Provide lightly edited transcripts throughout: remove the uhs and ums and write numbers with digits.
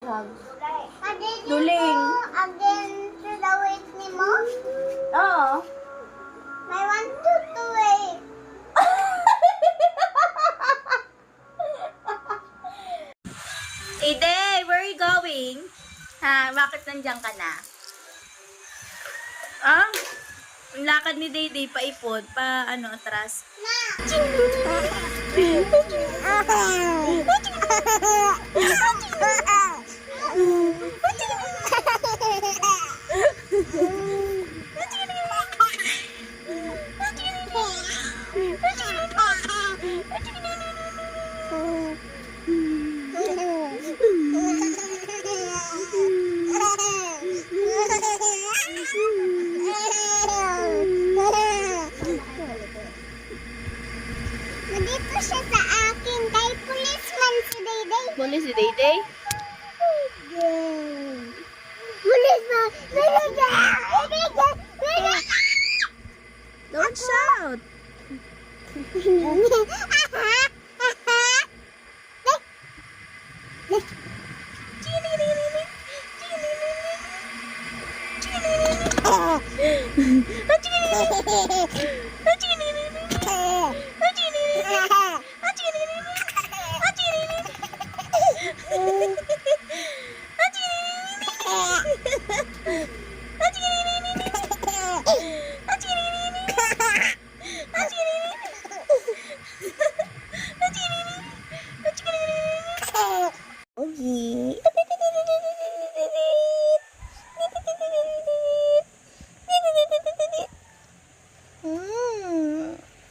hug. Duling. Again to the weight ni mo? Oo. I want to wait. Ide, where are you going? Ha, bakit nandiyan ka na? Ah? Ang lakad ni Dayday pa ipod, pa ano, atras. Nandito siya sa akin. Kay policeman si Dayday. Muli si Dayday? Policeman! Don't shout!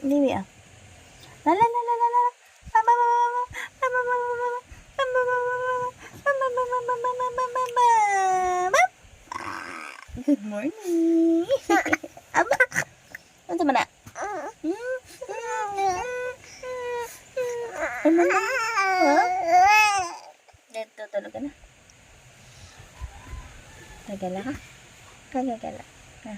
Hindi ah. La la la la la la. Good morning. Aba. Ano man na? Ano na? Dito tulog ka na. Gagala ka? Gagala. Ha.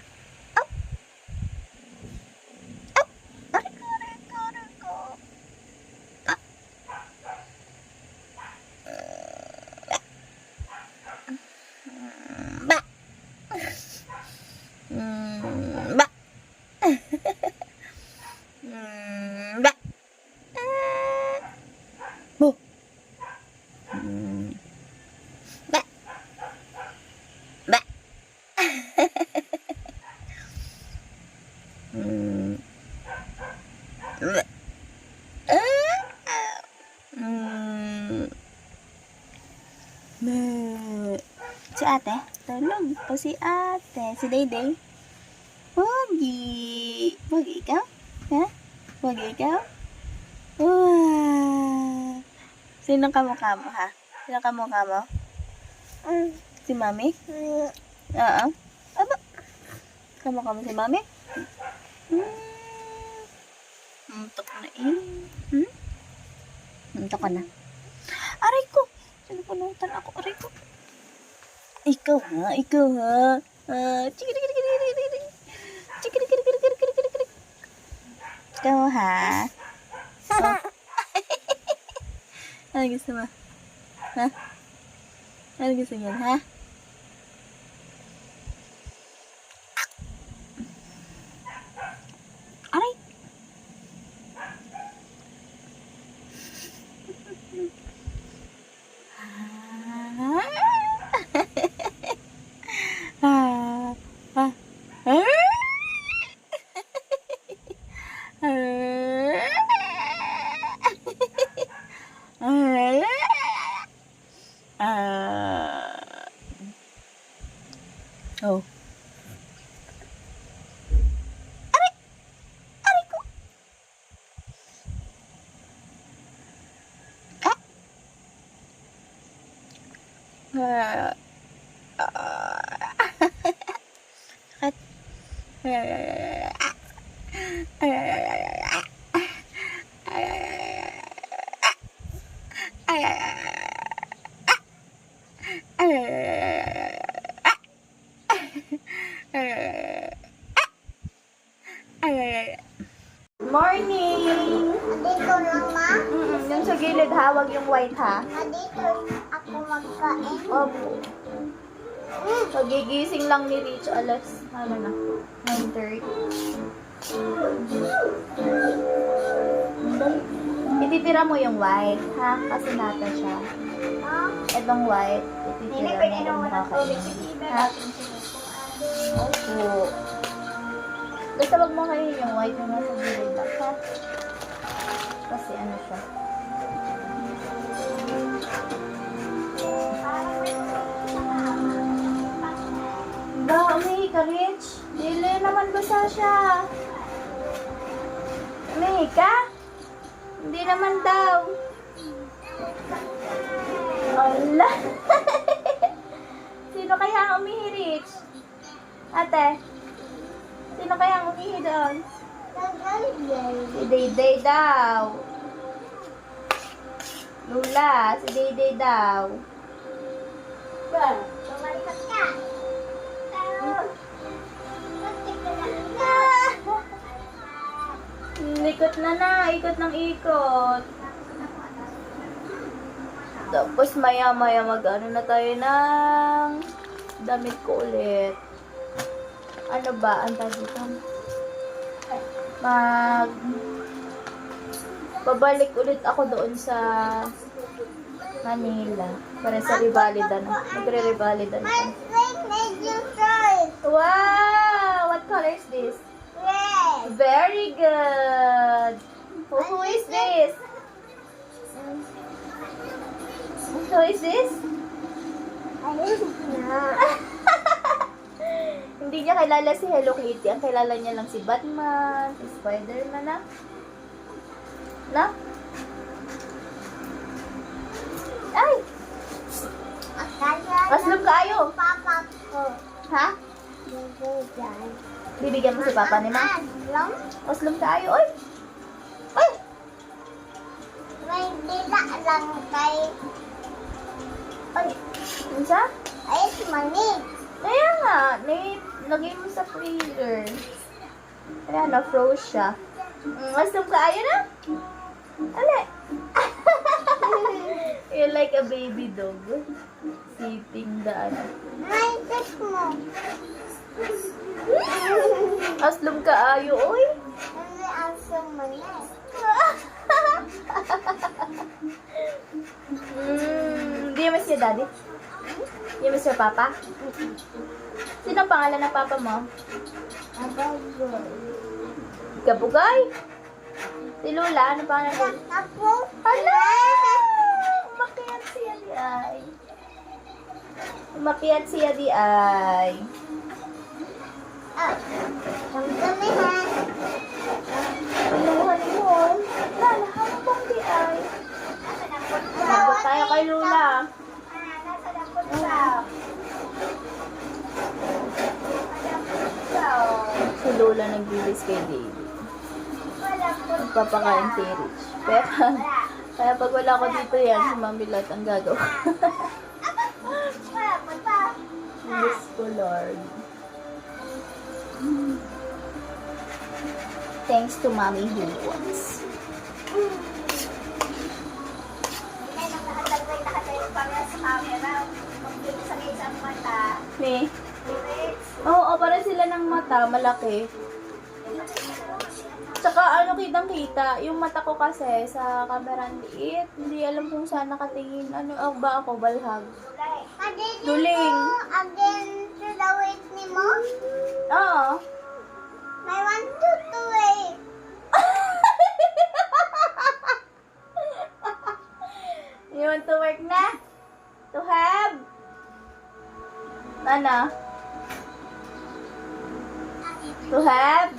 Bo. Ba. Ba. Si ate, tulog po si ate. Si Dayday. Pogi. Pogi ikaw? Ha? Pogi ikaw? Wow. Sinong kamukha mo, ha? Sinong kamukha mo? Si Mami? Oo. Aba. Kamukha mo si Mami? Muntok na eh. Muntok ka na. Aray ko! Sinupunutan ako. Aray ko. Ikaw ha? Ikaw ha? Chikirikirikirikirikirikiri. Chikirikirikirikirikirikiri. Ikaw ha? Ano gusto mo? Ha? Ano gusto niyan, ha? Aray! Oh. Aray! Aray ko! Morning! Dito lang, ma? Yung sa gilid ha, wag yung white ha. Dito. Ako ako magkain. Opo. Pagigising lang ni Rich, alas, ano na, 9:30. Ititira mo yung white, ha? Kasi nata siya. Itong white, ititira mo kung makakain. Ha? Opo. Basta wag mo kayo yung white na nasa gilid back, ha? Kasi ano siya. Ba, umihi ka, Rich? Dili naman basa siya. Umihi ka? Hindi naman daw. Ala. Sino kaya ang umihi, Rich? Ate? Sino kaya ang umihi doon? Si Dayday daw. Lula, si Dayday daw. Bumalikat ka. Ikot na, ikot ng ikot. Tapos maya-maya mag-ano na tayo ng damit ko ulit. Ano ba? Ang tawag dito? Babalik ulit ako doon sa Manila. Para sa Revalidan. Magre-Revalidan My ako. friend made you choice. Wow! What color is this? Red. Very good! Who is this? Who is this? Ayun na. Hindi niya kilala si Hello Kitty. Ang kilala niya lang si Batman, si Spider-Man na. Na? Ay! Maslum kayo! Papa ko. Ha? Bibigyan. Bibigyan mo si Papa ni Ma? Long? Maslum kayo, oy! Oy! May dila lang kay Ay! Ano siya? ay manig. Kaya nga, lagay mo sa freezer. Kaya na-froze siya. Maslum kayo na? Ale! You're like a baby dog. Sitting the ano. May tek mo. Aslum ka ayo, oy. Hindi ang sumanig. Do you miss your daddy? You miss your papa? Sino ang pangalan ng papa mo? Abagoy. Gabugay? Si Lula, ano pangalan mo? Ako. Hala! Umakyat siya di ay. Umakyat siya di ay. Ah. Ang damihan. Pinuhan mo. Lala, habang di ay. Sabot tayo kay Lula. Nasa dapot sa. Si Lola nagbibis kay David. Magpapakain si Rich. Kaya pag wala ko dito yan, si Mami Lot ang gagawa. Diyos ko, Lord. Thanks to Mommy who wants. Me? Oo, para sila ng mata, malaki. Tsaka ano kitang-kita, yung mata ko kasi sa camera ang liit. Hindi alam kung saan nakatingin. Ano ba ako, balhag? Duling. Again to the weight ni mo? Oo. May 1, 2, 2, 8. You want to work na? To have? Ano? To have?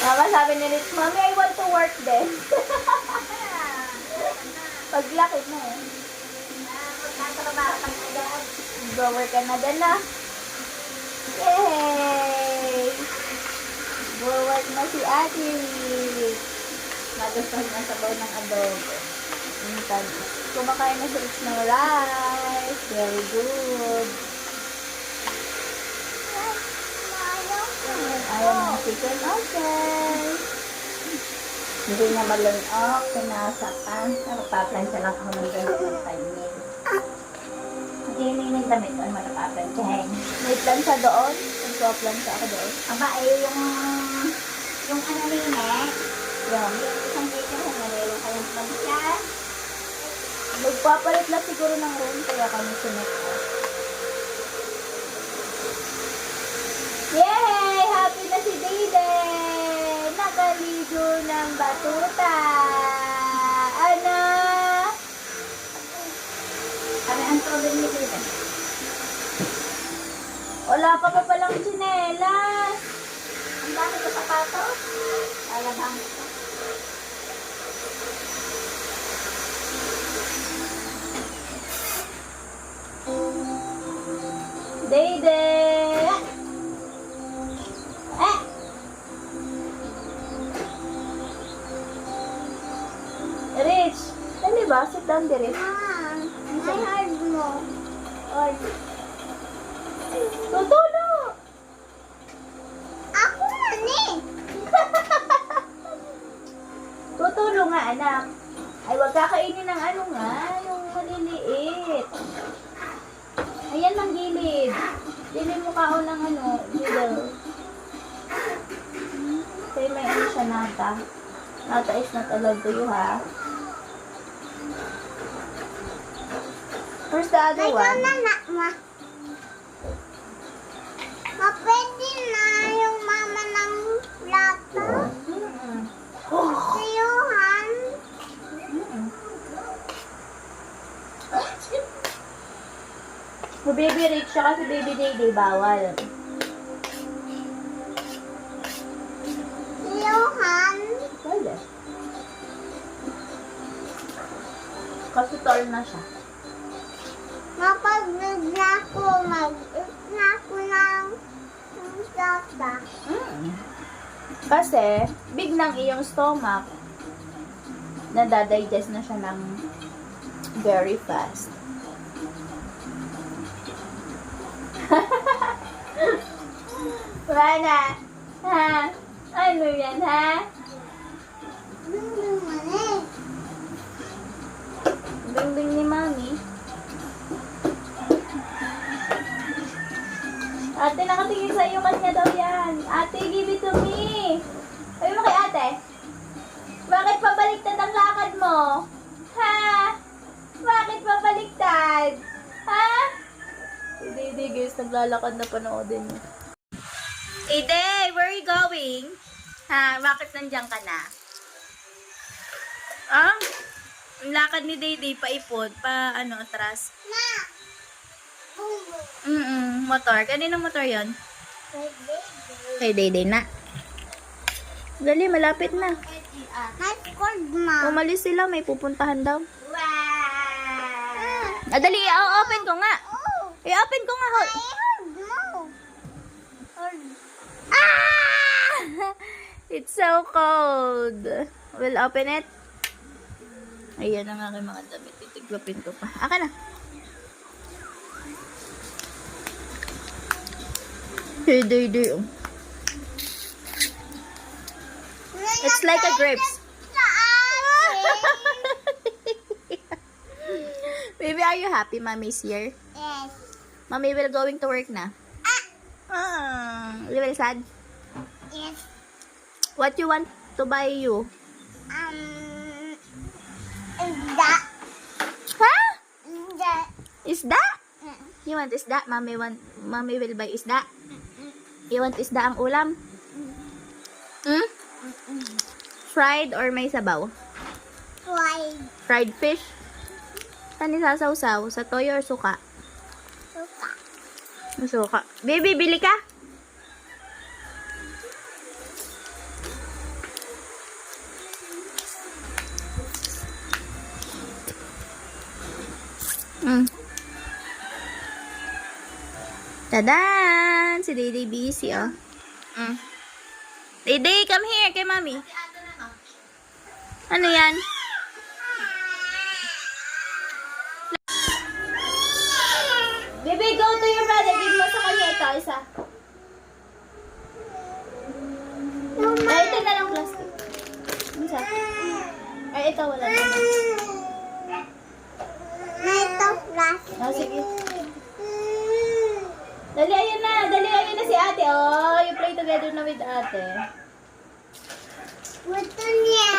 Mama, sabi ni Rich, Mommy, I want to work din. Paglaki na eh. Mag-work ka na din na. Yay! Go-work na si Ate Rich. Nagustuhan na sabaw ng adobo. Kumakain na si Rich ng rice. Very good. Ayaw ng chicken. Okay. Hindi niya malunok, sinasakan. Nagpaplansya lang ako ng ganito ng panyin. Hindi yung damit ko, ano nagpaplansyahin. May plansya doon, nagpaplansya ako doon. Aba, yung ano linek, yung isang dito na meron kayong plansya. Magpapalit lang siguro ng room, kaya kami sinek ko. Yay! Happy na si Dede! Nakaligo ng batuta! Ano? Ano ang problem ni Dede? Wala ka pa palang tsinelas. Ang dami ko sapatos. Alabang ko. Dede! Rich! Dali ba? Sit down, Rich. Ay, hard mo. Ay. Tutulo! Ako man eh. Tutulo nga, anak. Ay, wag kakainin ng ano nga, yung maliliit. Ayan ang gilid. Dili mo kao ng ano, middle. Kaya may ano siya nata. Nata is not allowed to you, ha? Where's the other Ikaw one? na ma. Pwede na yung mama ng plato. Mm-mm. Siyuhan. Mm-mm. Si Baby Rich siya kasi Baby Day bawal. Siyuhan. Pwede. Kasi tall na siya. Mapagbigla ko, mag-isna ko ng sapa. Kasi, big ng iyong stomach, nadadigest na siya ng very fast. Mana? Ha? Ano yan, ha? Bing-bing ni Mami. Ate, nakatingin sa iyo kanya daw yan. Ate, give it to me. Sabi mo kay ate, bakit pabaliktad ang lakad mo? Ha? Bakit pabaliktad? Ha? Hindi, guys, naglalakad na panoodin niyo. Ide, where are you going? Ha? Bakit nandiyan ka na? Ah? Ang lakad ni Dede paipod, pa ano, atras. Ma! Motor. Kaninong motor yon? Kay Dede na. Dali, malapit na. High school, ma. Umalis sila, may pupuntahan daw. Wow! Dali, open ko nga. Oh! I-open ko nga. Ay, hold mo. Hold. Ah! It's so cold. We'll open it. Ayan ang aking mga damit. Titigwapin ko pa. Aka na. Hey. It's like a grapes. Sa akin. Baby, are you happy mommy's here? Yes. Mommy will going to work na. You will sad? Yes. What you want to buy you? Isda. Ha? Isda. Isda? You want isda? Mommy will buy isda. You want isda ang ulam? Fried or may sabaw? Fried. Fried fish? Saan isasaw-saw? Sa toyo or suka? Suka. Suka. Baby, bili ka? Tadan! Si Dede busy, oh. Dede, come here kay Mommy. Ano yan? Baby, go to your brother. Give mo sa kanya ito, isa. Ay, ito na lang plastic. Isa. together na with ate. Gusto niya.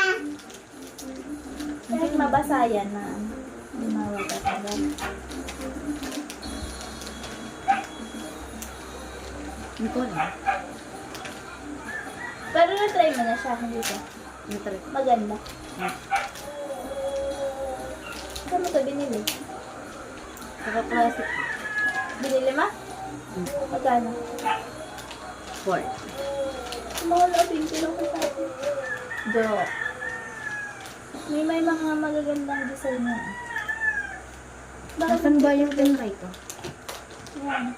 Hindi mabasa yan na. Hindi mawala agad. Hindi ko alam. Pero na-try mo na siya, hindi ka. Natry. Maganda. Saan mo ito binili? Saka classic. Binili ma? Magkano? 4. Mahal na 20 lang sa atin. Bro. May mga magagandang design na. Nasaan ba yung tinry ko? Yan.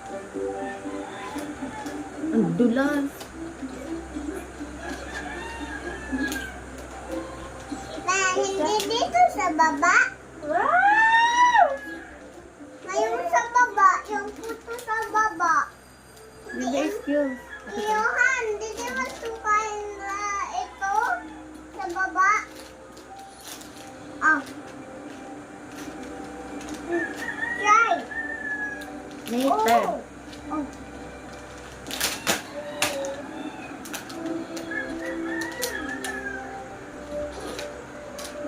Ang dulas. Hindi dito sa baba. Wow! Mayroon sa baba. Yung puto sa baba. Yung base cube. Johan, hindi mo sukain na ito sa baba. Ah. Try. Later. Oh.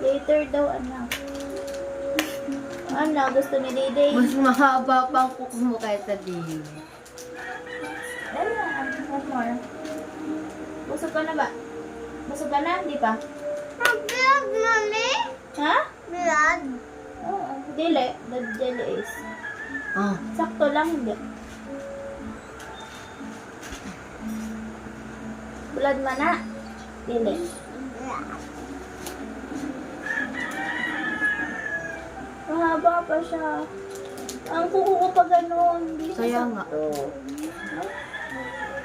Later daw, anak. Ano, gusto ni Dede? Mas mahaba pa ang kuko mo kaysa din. Dali na, one more. Busog ka na ba? Busog ka na? Hindi pa? Vlog, mami. Ha? Vlog. Oo. Dili. The jelly is. Oh. Sakto lang, hindi. Blood man na. Dili. Mahaba pa siya. Ang kuko ko pa ganun. Hindi siya Kaya nga. sakto.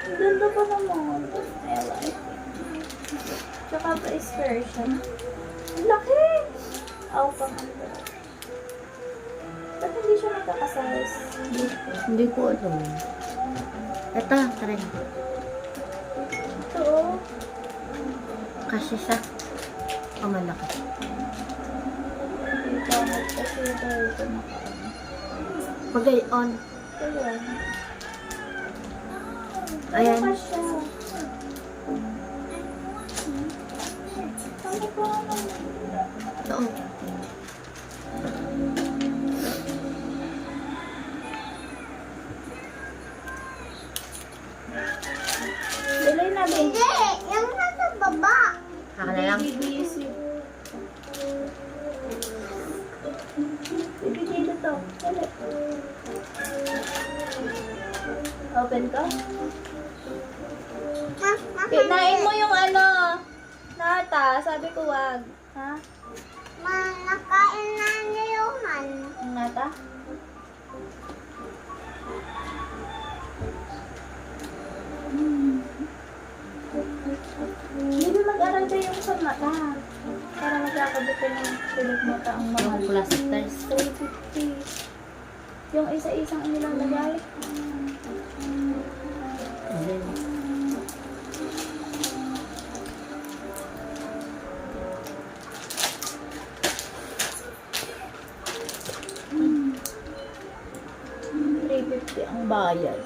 Ang ganda pa naman. I like it. Tsaka pa is version. Ang laki! Aw, pang ano. Ba't hindi siya magkakasize? Hindi ko alam. Ito, try. Ito, oh. Kasi sa kamalaki. Hindi pangit kasi tayo ito nakaano. Pagay on. Ayan. Ayan. Ano pa siya? Ano pa naman? Ito. Bilay na, babe. Hindi, yung nasa baba. Saka na lang. BBC. Bibigay na to. Dali. Open ko? Kinain mo yung ano. Nata, sabi ko wag. Ha? Nakain na ni Johan. Ang nata? Hindi mag-aral kayo yung sa mata. Para magkakabot kayo ng tulog mata ang mahal. Yung plasters. 350. Yung isa-isang inilang lagay. Ayan. $350 ang bayad.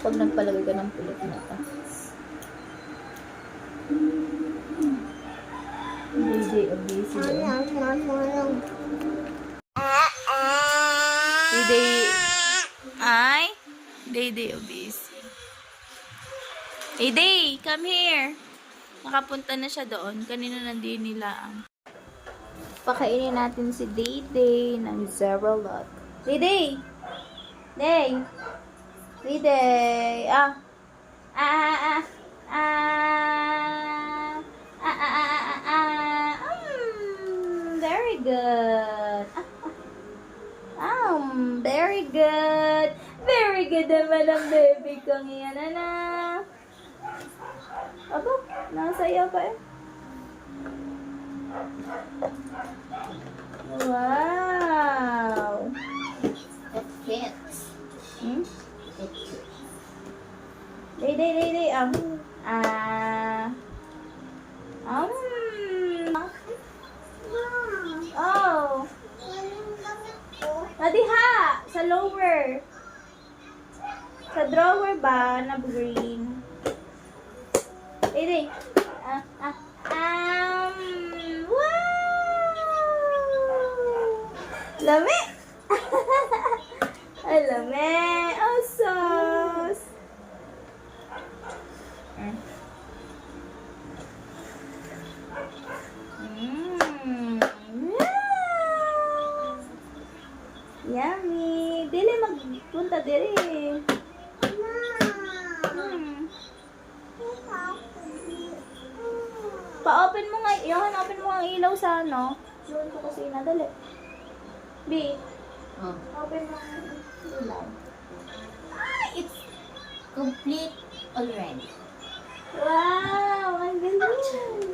Pag nagpalagay ka ng pulot mata. DJ obese daw. Day obese. Hey Day, come here. Nakapunta na siya doon. Kanina nandiyan nila ang pakainin natin si Day ng Zero Lot. Day! Day! Day! Very good. Very good. Very good naman ang baby kong iyan, anak. Aba, nasaya pa eh. Wow. It fits. Hmm? It fits. Day. Oh. Nadiha! Sa lower. Sa drawer ba na green? Dede. Wow! Lami! Ay, lami! Oh, sus! Wow! Yummy! Dili magpunta diri. Pa-open mo nga, Johan, open mo ang ilaw sa ano. Doon ko kasi nadali. B, Oh. open mo ang ilaw. It's complete already. Wow! Ang galing!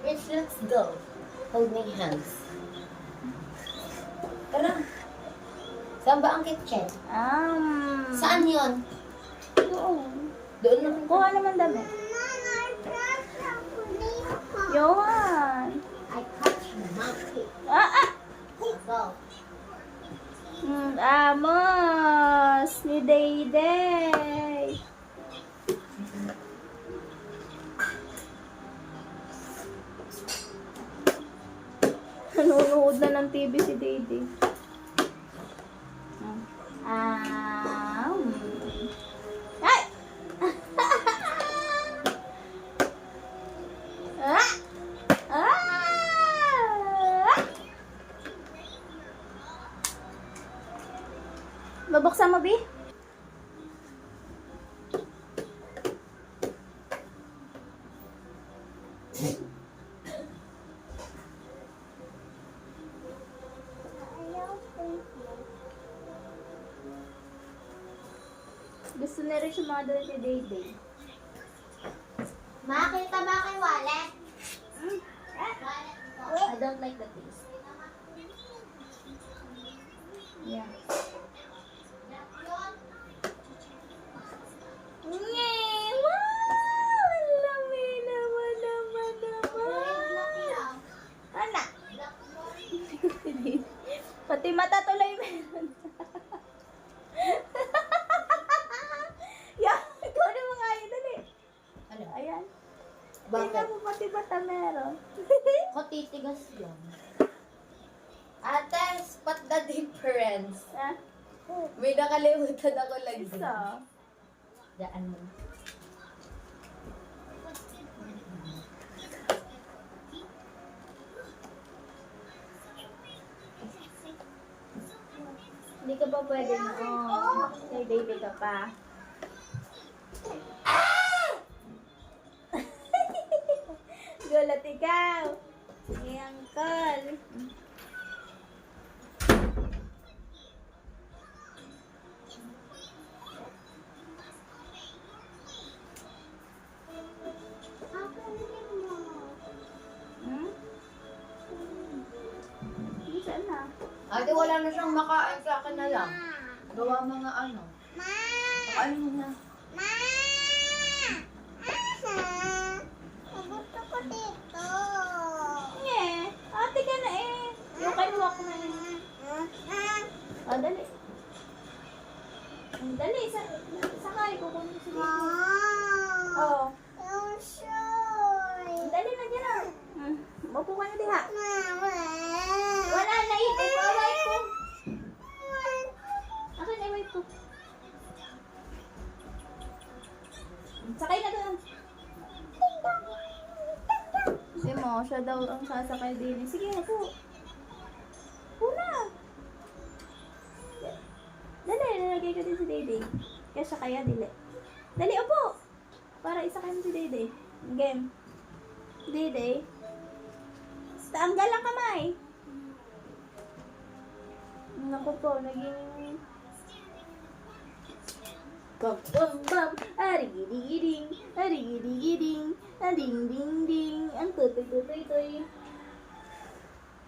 Rich, let's go. Holding hands. Tara. Saan ba ang kitchen? Saan yun? Doon. Doon naman. Kuha naman damit. Johan! I touch your monkey. Go. Amos! Ni Dayday! Nanonood na ng TV si Dayday. Ay! Babuksan mo, Bi? Gusto na rin siya mga doon si Dayday. Makita ba kay wallet? I don't like the taste. Yeah. Yay! Wow! Ang lami naman. Anak! Pati mata tuloy meron. Yan! Ikaw na mga ayun, dali. Ano? Ayan. Bakit? Tingnan mo pati mata meron. Ako titigas yan. Ate, spot the difference. Ah, May nakalimutan ako lagi. isa. Daan mo. Hindi ka pa pwede na. Oh, may baby ka pa. Gulat ikaw. Ni Uncle. Hmm? Saan na? Ate, wala na siyang makain sa akin na lang. Gawa mga ano. Makain mo na. Nye, ate ka na eh. Yung kay walk na eh. Oh, dali. Dali, sakay ko kung gusto mo. Oh. Dali na dyan ah. Mapo ka na diha. Wala na ipin ko. Away ko. Akin na away ko. Sakay na doon. Hindi mo, siya daw ang sasakay din. Sige, po. Puna. Dali, nalagay ko din si Dede. Kaya siya kaya, dili. Dali, upo. Para isakay mo si Dede. Game. Dede. Tanggal ang kamay. Naku po, naging... Bam, arigiding, arigiding, ading-ding-ding, ang tutoy-tutoy-toy.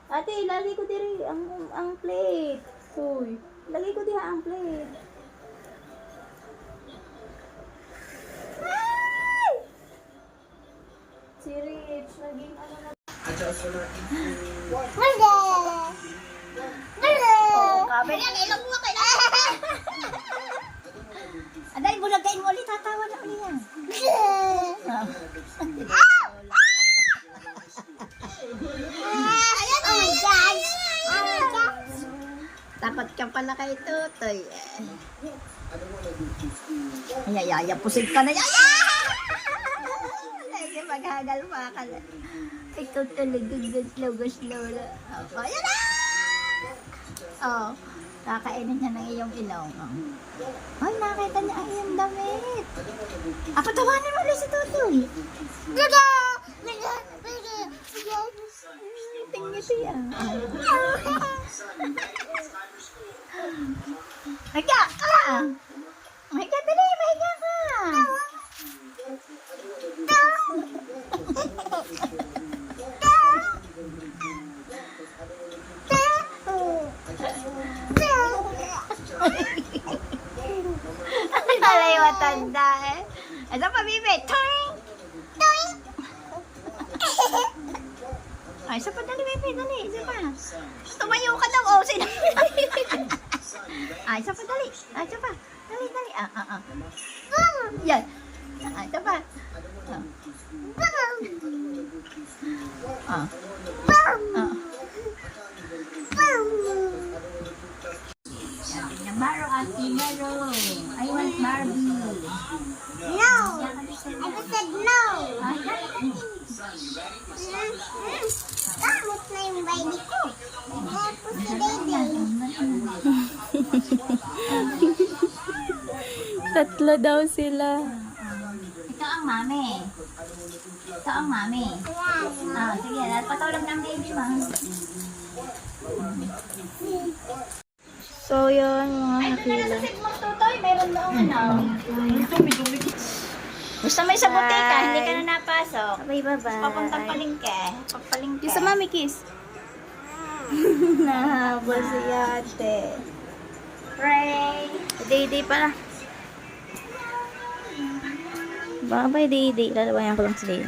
Ate, lagay ko diri ang plate. Uy, lagay ko diha ang plate. Ay! Si Rich, naging ano na. Oh, kabe. Aday, bulagain mo ulit. Tatawa na ulit yan. Oh my gosh! Oh my gosh! Takot ka pala kay Tutoy eh. Ay, pusig ka na yan. Lagi maghagal pa ka na. Ito talaga slow na. Ayan na! Oh, kakainin niya ng iyong ilong. Ay, nakita niya ang iyong damit. Patawanin mo ulit si Tutoy. Gaga! Ngiti ah. Mahiga ka! Mahiga dali, mahiga ka! Alay, matanda eh. Ito pa, bibi. Toing! Toing! Ay, isa pa, dali, baby, dali, isa pa. Tumayo ka daw, oh, sino? Ay, isa pa, dali. Ay, isa pa. Dali, dali. Yan. Ay, isa pa. Sabi niya, Maro, Ate Maro. I want Barbie. No! I said no! Gamit na yung baby ko. Tapos si Dede. Tatlo daw sila. Ito ang mami. Ito ang mami. Sige, patulog ng baby mo. So, yun mga Ay, doon na kapila. sa Sigmund Tutoy. Meron doon Gusto mo sa butika, hindi ka na napasok. Bye-bye. Papuntang palengke. Papalengke. Kiss sa mami, kiss. Nahabol si ate. Pray. Day pala. Bye-bye, Day. Lalabayan ko lang si Day.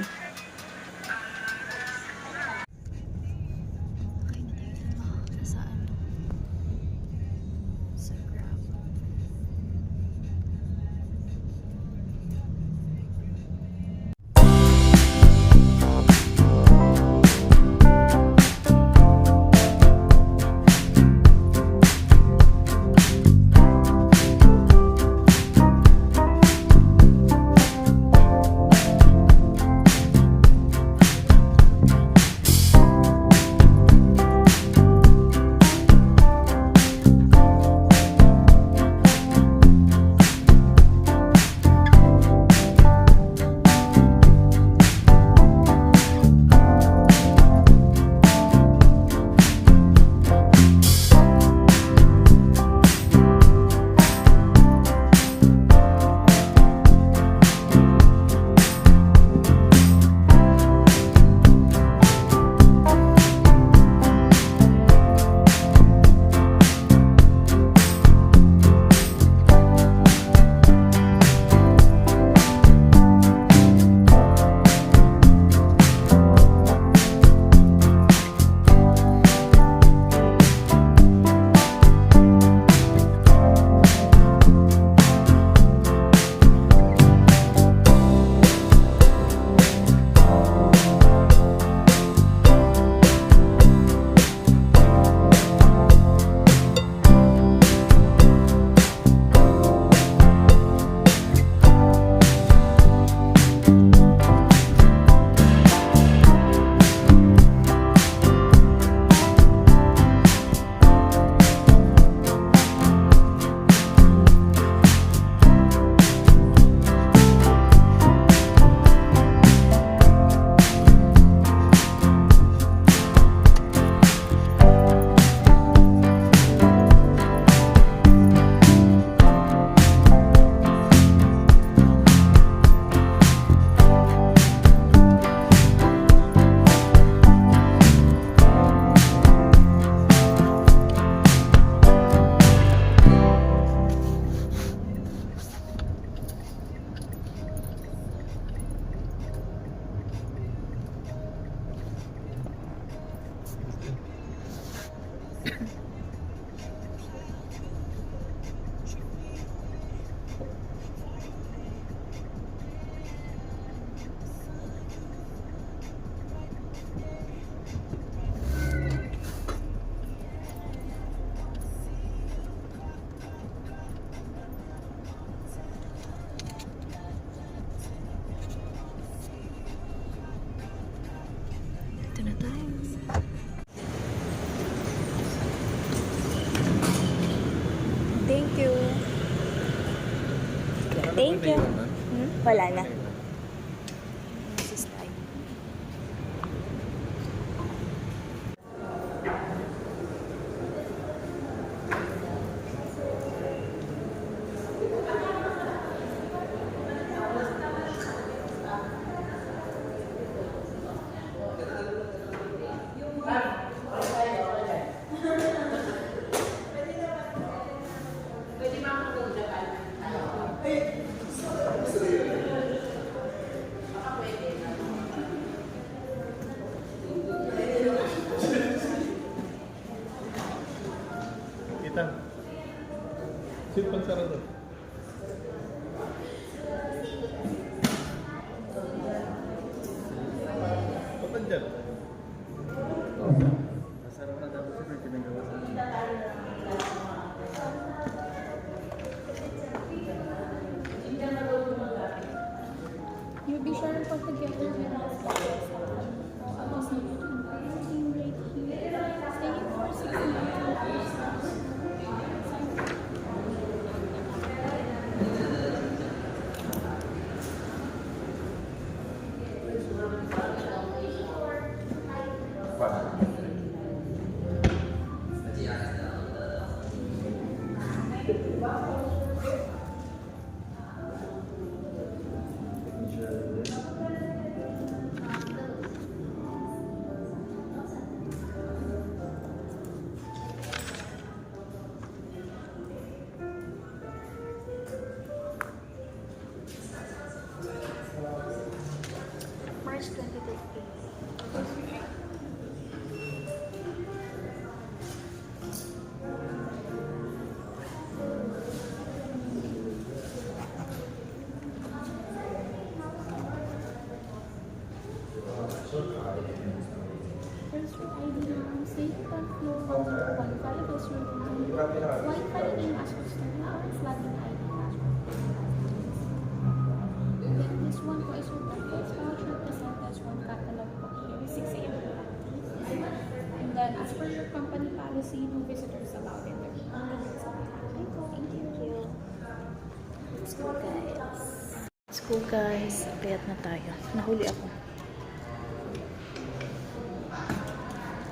Thank you. Wala na. Kita. Simpan sarado. Kapan dyan? Masarap na dapat sila ginagawa sa akin. You'll be sure pag together with us. Tapos na yun. Everything right here. Stay for 6 months. March 2013. There's your ID now. Safe on floor. Wi-Fi is your Wi-Fi in master study. Slapping ID password. Then this one po is your breakfast voucher. Present as one catalog po here. 6 a.m. to 9 p.m. And then as per your company policy, no visitors allowed in there. Thank you. Let's go, guys. Let's go, guys. Payat na tayo. Nahuli ako.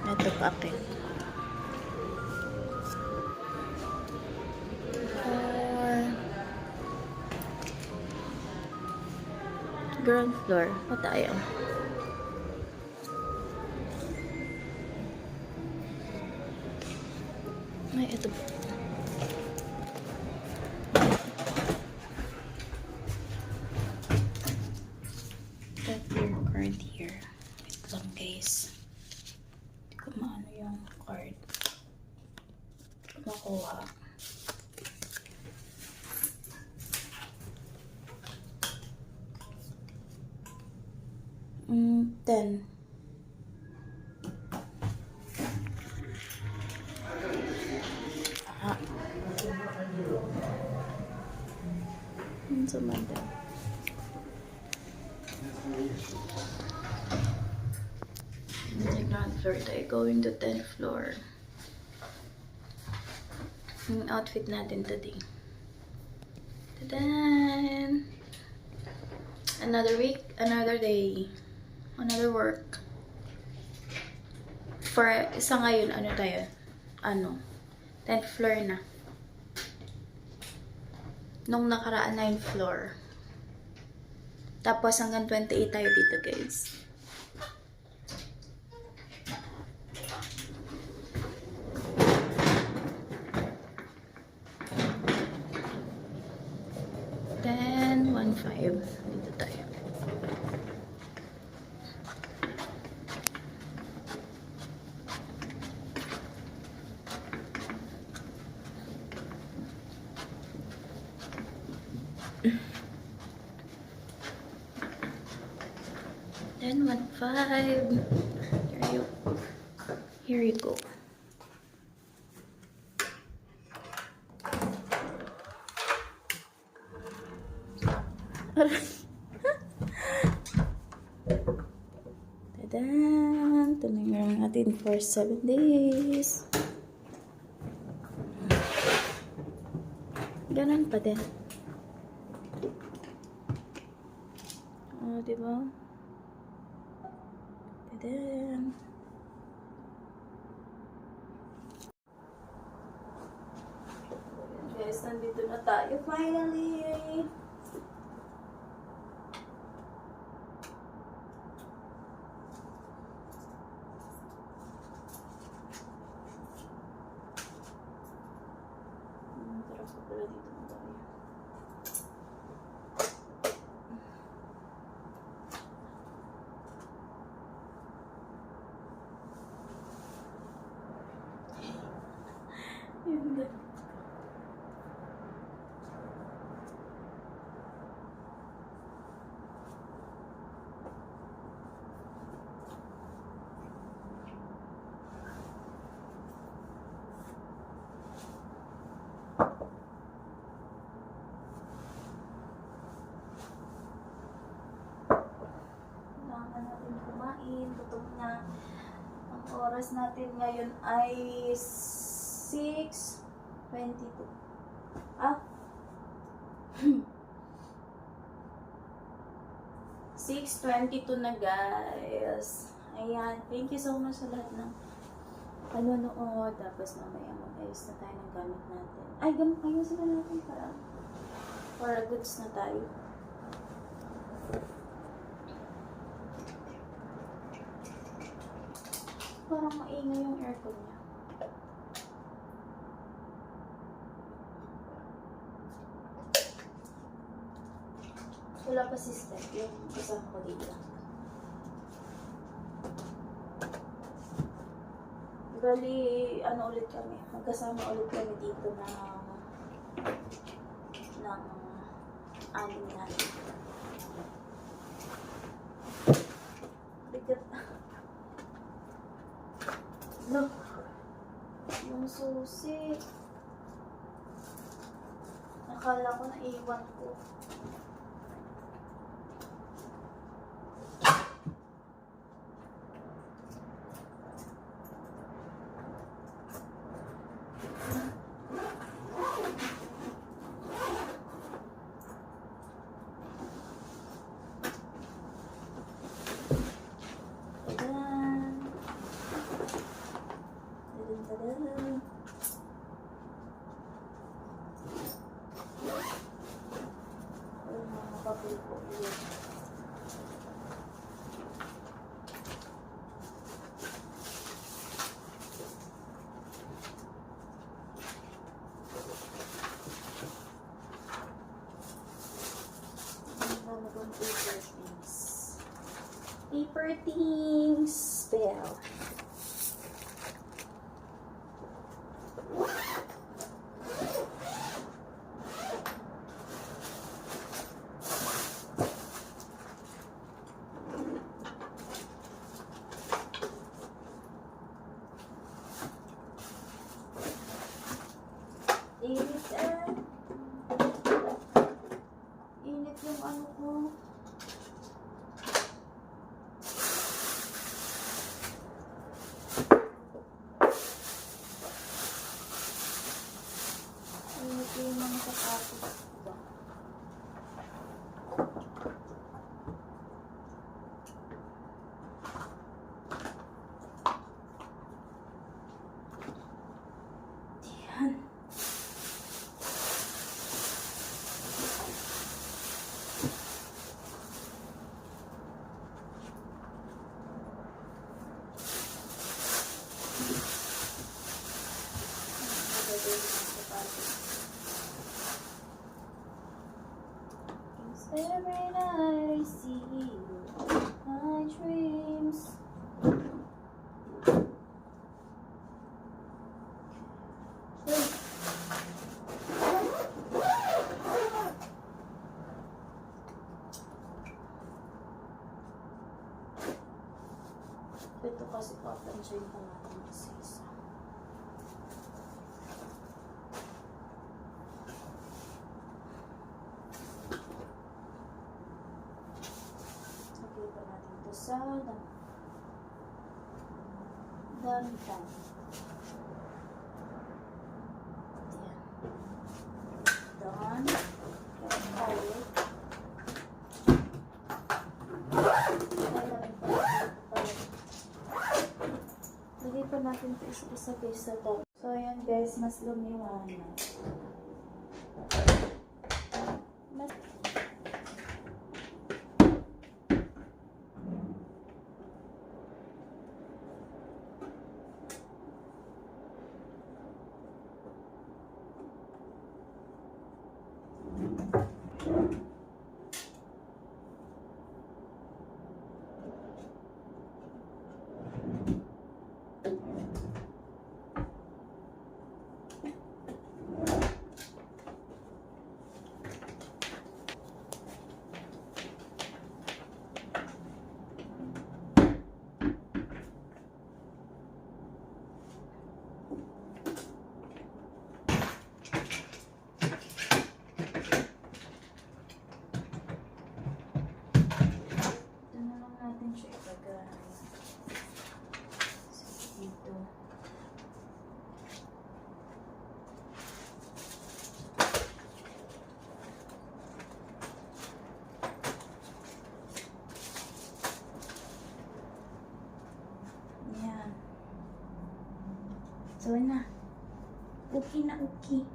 Ito pa akin. Ground floor. Pa tayo. Ay, ito. Got your card here. Wait lang, guys. Hindi ko maano yung card. Makuha. Then so manda. The ground floor tayo, going to 10th floor. Yung outfit natin today. Tadan! Another week, another day, another work. For isa ngayon, ano tayo? 10th floor na. Nung nakaraan 9th floor. Tapos hanggang 28 tayo dito, guys. Then 1-5 dito tayo. Then 1-5. Here you go. Tadan! Ito na yung natin for 7 days. Ganun pa din. diba? Tadam! Guys, nandito na tayo finally! Tara pa pala dito na tayo. Yun na. Kailangan natin kumain. Gutom na. Ang oras natin ngayon ay 6:22. Ah? 6:22 na guys. Ayan. Thank you so much sa lahat ng panonood. Tapos mamaya mag-ayos na tayo ng gamit natin. Ay, ayusin na natin para goods na tayo. Parang maingay yung aircon niya. Wala pa si Steph, yung kasama ko dito. Bali, ulit kami. Magkasama ulit kami dito ng anim natin. Bigat. Look, yung susi. Nakala ko na iwan ko. Tadaan! Ayun, mga papel ko yun. Paper things. Spell. Init init yung ano ko. Init yung mga sapatos ko. Yan. Every night I see you, my dreams. Ito kasi papansin pa natin kasi isa. Nakita natin ito sa damitan. Ayan. Done. Ulit. natin ito isabay sa top. So, ayan guys, mas lumiwanag. Mas... Ito na lang natin siya ilagay. So, dito. Ayan. So na. Okay na okay.